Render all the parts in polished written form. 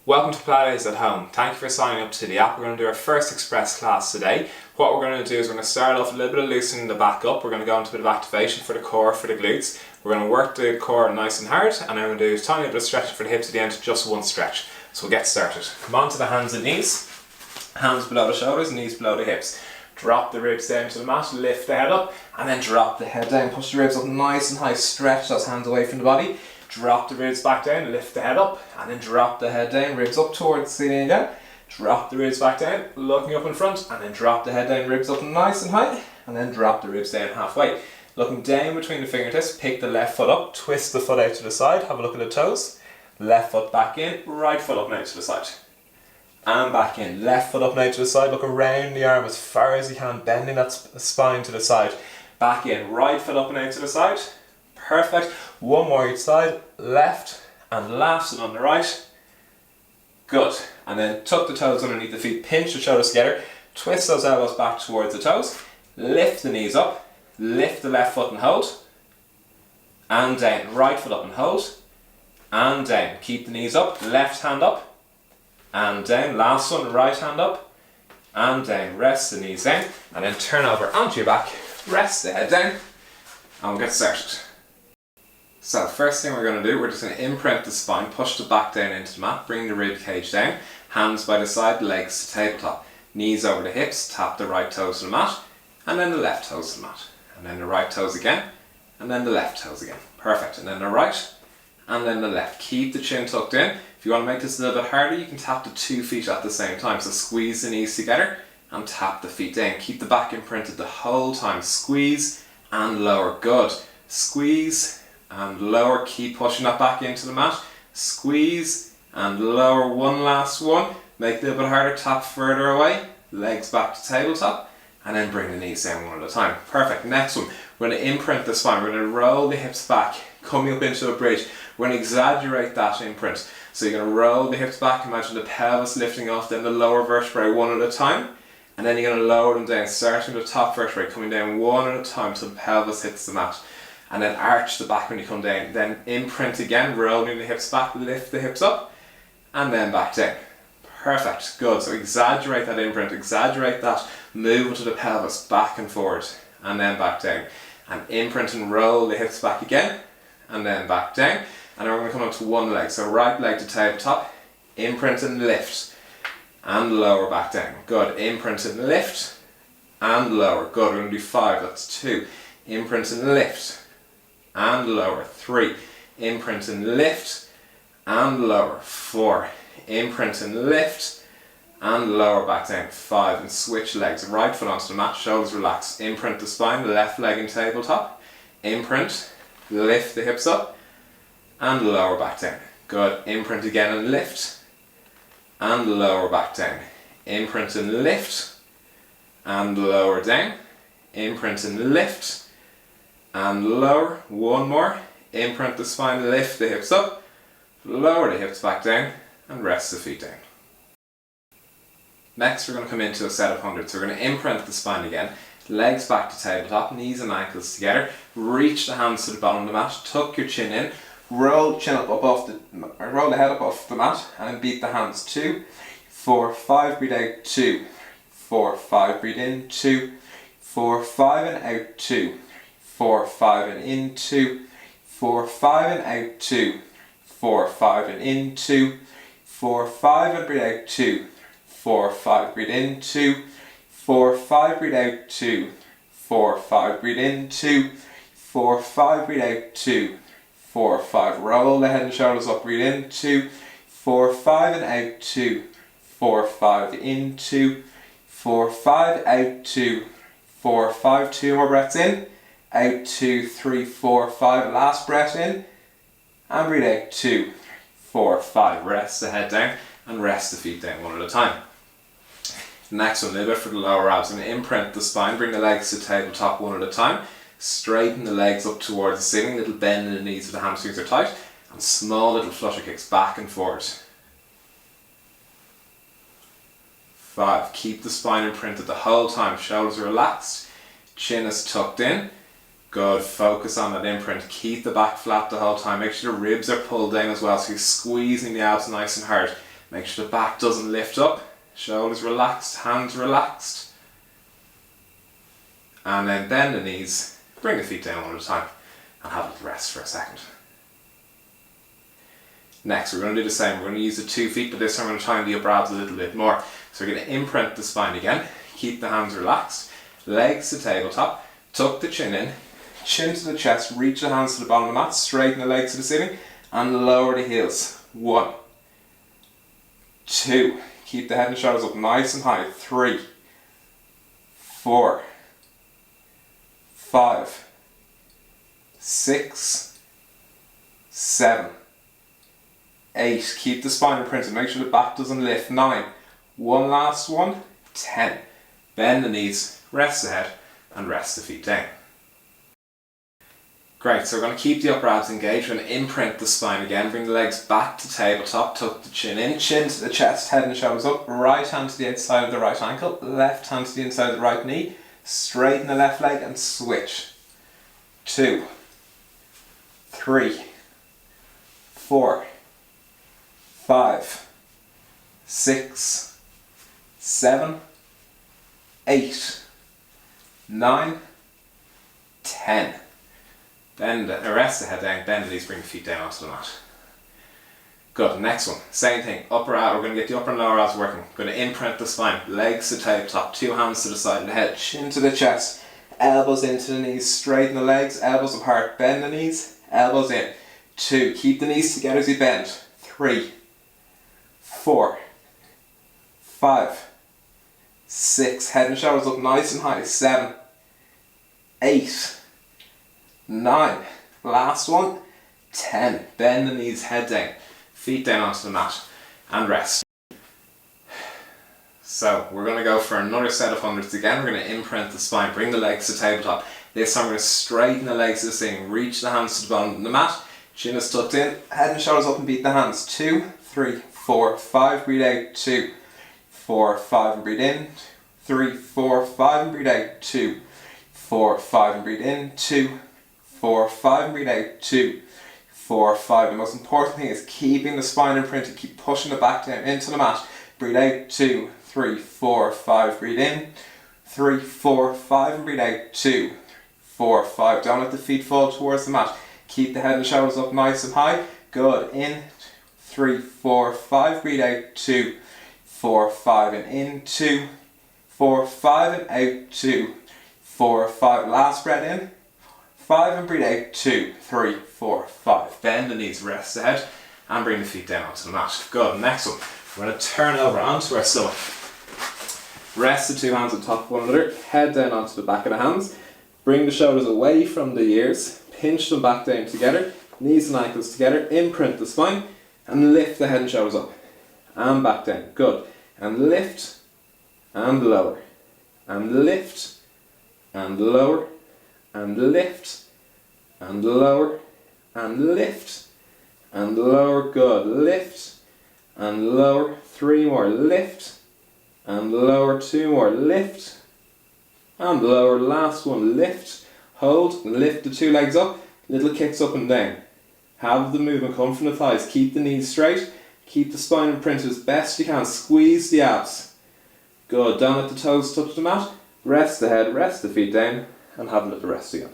Welcome to Pilates at Home. Thank you for signing up to the app. We're going to do our first express class today. What we're going to do is we're going to start off a little bit of loosening the back up. We're going to go into a bit of activation for the core, for the glutes. We're going to work the core nice and hard, and then we're going to do a tiny bit of stretching for the hips at the end, just one stretch. So we'll get started. Come on to the hands and knees. Hands below the shoulders, knees below the hips. Drop the ribs down to the mat, lift the head up, and then drop the head down. Push the ribs up nice and high, stretch those hands away from the body. Drop the ribs back down, lift the head up, and then drop the head down, ribs up towards the ceiling again. Drop the ribs back down, looking up in front, and then drop the head down, ribs up nice and high, and then drop the ribs down halfway. Looking down between the fingertips, pick the left foot up, twist the foot out to the side, have a look at the toes. Left foot back in, right foot up now to the side. And back in, left foot up now to the side, look around the arm as far as you can, bending that spine to the side. Back in, right foot up and out to the side. Perfect. One more each side, left and last and on the right. Good. And then tuck the toes underneath the feet, pinch the shoulders together, twist those elbows back towards the toes, lift the knees up, lift the left foot and hold, and down. Right foot up and hold, and down. Keep the knees up, left hand up, and down. Last one, right hand up, and down. Rest the knees down, and then turn over onto your back, rest the head down, and we'll get started. So first thing we're going to do, we're just going to imprint the spine, push the back down into the mat, bring the rib cage down, hands by the side, legs to tabletop, knees over the hips, tap the right toes to the mat, and then the left toes to the mat, and then the right toes again, and then the left toes again. Perfect. And then the right, and then the left. Keep the chin tucked in. If you want to make this a little bit harder, you can tap the 2 feet at the same time. So squeeze the knees together and tap the feet down. Keep the back imprinted the whole time. Squeeze and lower. Good. Squeeze and lower, keep pushing that back into the mat. Squeeze and lower, one last one. Make it a little bit harder, tap further away. Legs back to tabletop, and then bring the knees down one at a time. Perfect. Next one, we're going to imprint the spine. We're going to roll the hips back, coming up into a bridge. We're going to exaggerate that imprint. So you're going to roll the hips back, imagine the pelvis lifting off, then the lower vertebrae one at a time. And then you're going to lower them down, starting with the top vertebrae, coming down one at a time till the pelvis hits the mat. And then arch the back when you come down. Then imprint again, rolling the hips back, lift the hips up, and then back down. Perfect, good. So exaggerate that imprint, exaggerate that movement of the pelvis back and forward, and then back down. And imprint and roll the hips back again, and then back down. And then we're going to come up to one leg. So right leg to tabletop, imprint and lift, and lower back down. Good, imprint and lift, and lower. Good, we're going to do 5, that's 2. Imprint and lift, and lower. 3, imprint and lift, and lower. 4, imprint and lift, and lower back down. 5, and switch legs, right foot onto the mat, shoulders relaxed. Imprint the spine, left leg in tabletop, imprint, lift the hips up, and lower back down. Good, imprint again and lift, and lower back down. Imprint and lift, and lower down. Imprint and lift, and lower. One more. Imprint the spine, lift the hips up, lower the hips back down, and rest the feet down. Next we're going to come into a set of hundreds. So we're going to imprint the spine again, legs back to tabletop, knees and ankles together, reach the hands to the bottom of the mat, tuck your chin in, roll the chin up off roll the head up off the mat, and then beat the hands. 2, 4, 5, breathe out, 2, 4, 5, breathe in, 2, 4, 5, and out, 2, 4, 5, and in, 2, 4, 5, and out, 2, 4, 5, and in, 2, 4, 5, and breathe out, 2, 4, 5, breathe in, 2, 4, 5, breathe out, 2, 4, 5, breathe in, 2, 4, 5, breathe out, 2, 4, 5, roll the head and shoulders up, breathe in, 2, 4, 5, and out, 2, 4, 5, in, 2, 4, 5, out, 2, 4, 5, 2 more breaths in, out, 2, 3, 4, 5, last breath in, and breathe out, 2, 4, 5, rest the head down, and rest the feet down one at a time. Next one, a little bit for the lower abs. I'm going to imprint the spine, bring the legs to tabletop one at a time, straighten the legs up towards the ceiling, little bend in the knees if the hamstrings are tight, and small little flutter kicks back and forward. 5, keep the spine imprinted the whole time, shoulders are relaxed, chin is tucked in. Good, focus on that imprint, keep the back flat the whole time, make sure the ribs are pulled down as well, so you're squeezing the abs nice and hard. Make sure the back doesn't lift up. Shoulders relaxed, hands relaxed. And then bend the knees, bring the feet down one at a time, and have a rest for a second. Next, we're going to do the same. We're going to use the 2 feet, but this time we're going to time the upper abs a little bit more. So we're going to imprint the spine again. Keep the hands relaxed. Legs to tabletop. Tuck the chin in. Chin to the chest. Reach the hands to the bottom of the mat. Straighten the legs to the ceiling. And lower the heels. 1, 2. Keep the head and shoulders up nice and high. 3, 4, 5, 6, 7, 8. Keep the spine imprinted. Make sure the back doesn't lift. 9. One last one. 10. Bend the knees, rest the head, and rest the feet down. Great, so we're going to keep the upper abs engaged. We're going to imprint the spine again. Bring the legs back to tabletop. Tuck the chin in. Chin to the chest, head and shoulders up. Right hand to the outside of the right ankle. Left hand to the inside of the right knee. Straighten the left leg and switch. 2, 3, 4, 5, 6, 7, 8, 9, 10. Rest the head down, bend the knees, bring the feet down onto the mat. Good, next one, same thing, upper abs, we're going to get the upper and lower abs working. We're going to imprint the spine, legs to tabletop, 2 hands to the side of the head, chin to the chest, elbows into the knees, straighten the legs, elbows apart, bend the knees, elbows in. 2, keep the knees together as you bend. 3, 4, 5, 6, head and shoulders up nice and high. 7, 8, 9, last one. 10, bend the knees, head down, feet down onto the mat, and rest. So we're going to go for another set of hundreds again. We're going to imprint the spine, bring the legs to tabletop. This time we're going to straighten the legs to the ceiling, reach the hands to the bottom of the mat, chin is tucked in, head and shoulders up and beat the hands. 2, 3, 4, 5, breathe out. 2, 4, 5 and breathe in. 3, 4, 5 and breathe out. 2, 4, 5 and breathe in. 2, 4, 5 and breathe out. 2, 4, 5. The most important thing is keeping the spine imprinted. Keep pushing the back down into the mat. Breathe out. 2, 3, 4, 5. Breathe in. 3, 4, 5 and breathe out. 2, 4, 5. Don't let the feet fall towards the mat. Keep the head and shoulders up nice and high. Good. In. 3, 4, 5. Breathe out. 2, 4, 5 and in. 2, 4, 5 and out. 2, 4, 5. Last breath in. 5 and breathe out. 2, 3, 4, 5. Bend the knees, rest the head, and bring the feet down onto the mat. Good. Next one. We're going to turn over onto our stomach. Rest the 2 hands on top of one another. Head down onto the back of the hands. Bring the shoulders away from the ears. Pinch them back down together. Knees and ankles together. Imprint the spine. And lift the head and shoulders up. And back down. Good. And lift. And lower. And lift. And lower. And lift. And lower. And lift. And lower. Good. Lift. And lower. 3 more. Lift. And lower. 2 more. Lift. And lower. Last one. Lift. Hold. Lift the 2 legs up. Little kicks up and down. Have the movement come from the thighs. Keep the knees straight. Keep the spine imprinted as best you can. Squeeze the abs. Good. Don't let the toes touch the mat. Rest the head. Rest the feet down. And have a little rest again.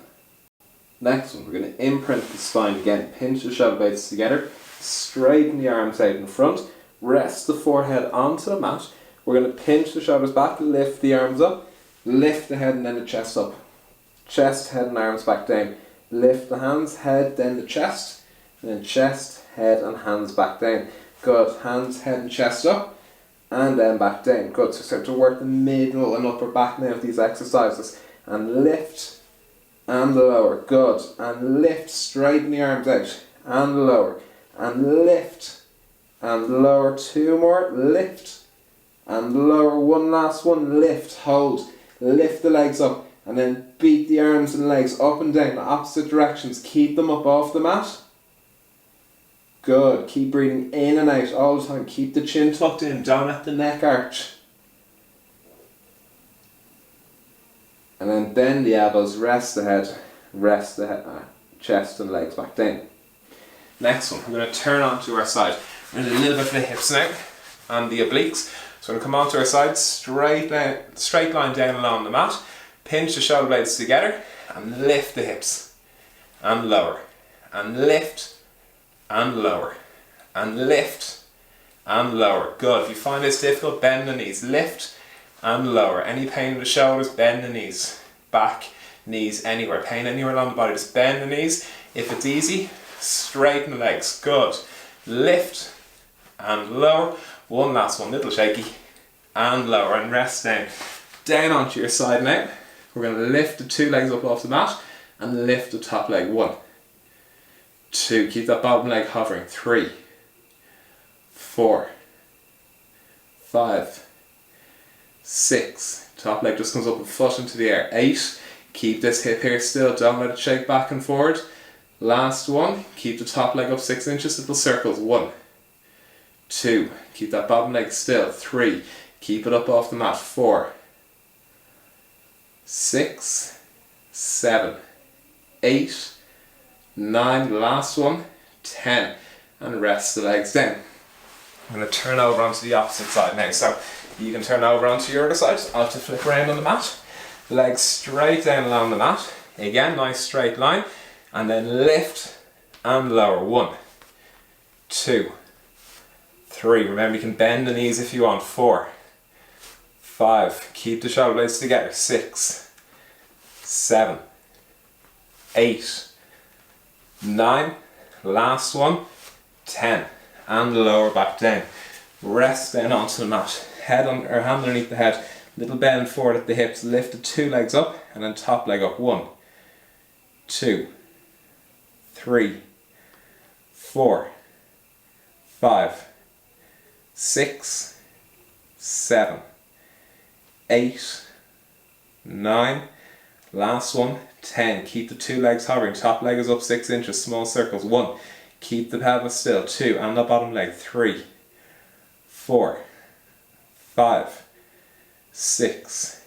Next one. We're going to imprint the spine again. Pinch the shoulder blades together. Straighten the arms out in front. Rest the forehead onto the mat. We're going to pinch the shoulders back. Lift the arms up. Lift the head and then the chest up. Chest, head and arms back down. Lift the hands, head, then the chest. And then chest, head and hands back down. Good. Hands, head and chest up. And then back down. Good. So start to work the middle and upper back now of these exercises. And lift and lower. Good. And lift. Straighten the arms out. And lower. And lift. And lower. 2 more. Lift. And lower. 1 last one. Lift. Hold. Lift the legs up. And then beat the arms and legs up and down, the opposite directions. Keep them up off the mat. Good. Keep breathing in and out all the time. Keep the chin tucked in. Don't let the neck arch. And then bend the elbows. Rest the head. Rest the head, chest and legs back down. Next one. We're going to turn onto our side. We're going to do a little bit for the hips now. and the obliques. So we're going to come onto our side, straight line down along the mat, pinch the shoulder blades together and lift the hips and lower and lift and lower and lift and lower. Good. If you find this difficult, bend the knees, lift and lower. Any pain in the shoulders, bend the knees, back, knees, anywhere. Pain anywhere along the body, just bend the knees. If it's easy, straighten the legs. Good. Lift and lower. One last one, little shaky, and lower, and rest down. Down onto your side now. We're going to lift the two legs up off the mat and lift the top leg. 1, 2, keep that bottom leg hovering. 3, 4, 5, 6, top leg just comes up and foot into the air. 8, keep this hip here still, don't let it shake back and forward. Last one, keep the top leg up 6 inches, little circles. 1, 2, keep that bottom leg still. 3, keep it up off the mat. 4, 6, 7, 8, 9, last one, 10, and rest the legs down. I'm going to turn over onto the opposite side now, so you can turn over onto your other side. I'll have to flip around on the mat, legs straight down along the mat, again nice straight line, and then lift and lower. 1, 2, 3, remember you can bend the knees if you want. 4, 5, keep the shoulder blades together. 6, 7, 8, 9, last one, 10, and lower back down. Rest down onto the mat, head on, or hand underneath the head, little bend forward at the hips, lift the two legs up and then top leg up. 1, 2, 3, 4, 5, 6, 7, 8, 9, last one, 10. Keep the two legs hovering, top leg is up 6 inches, small circles. 1, keep the pelvis still. 2, and the bottom leg. 3, 4, 5, 6,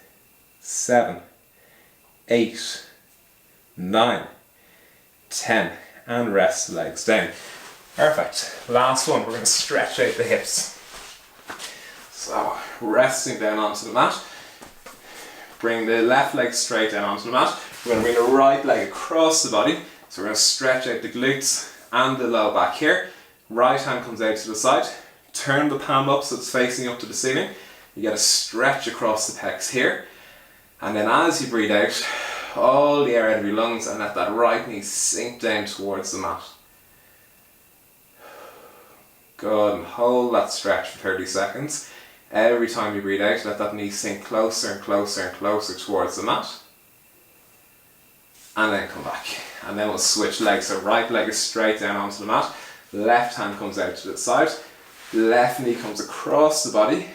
7, 8, 9, 10, and rest the legs down. Perfect. Last one, we're going to stretch out the hips. So, resting down onto the mat, bring the left leg straight down onto the mat. We're going to bring the right leg across the body, so we're going to stretch out the glutes and the low back here. Right hand comes out to the side, turn the palm up so it's facing up to the ceiling. You get a stretch across the pecs here, and then as you breathe out, all the air out of your lungs, and let that right knee sink down towards the mat. Good, and hold that stretch for 30 seconds. Every time you breathe out, let that knee sink closer and closer and closer towards the mat. And then come back. And then we'll switch legs. So right leg is straight down onto the mat. Left hand comes out to the side. Left knee comes across the body.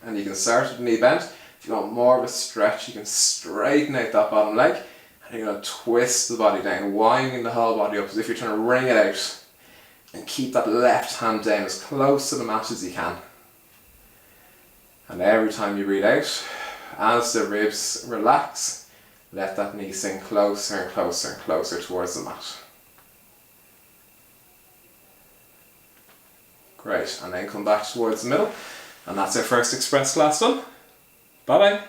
And you can start with the knee bent. If you want more of a stretch, you can straighten out that bottom leg. And you're going to twist the body down, winding the whole body up as if you're trying to wring it out. And keep that left hand down as close to the mat as you can. And every time you breathe out, as the ribs relax, let that knee sink closer and closer and closer towards the mat. Great, and then come back towards the middle. And that's our first express class done. Bye bye.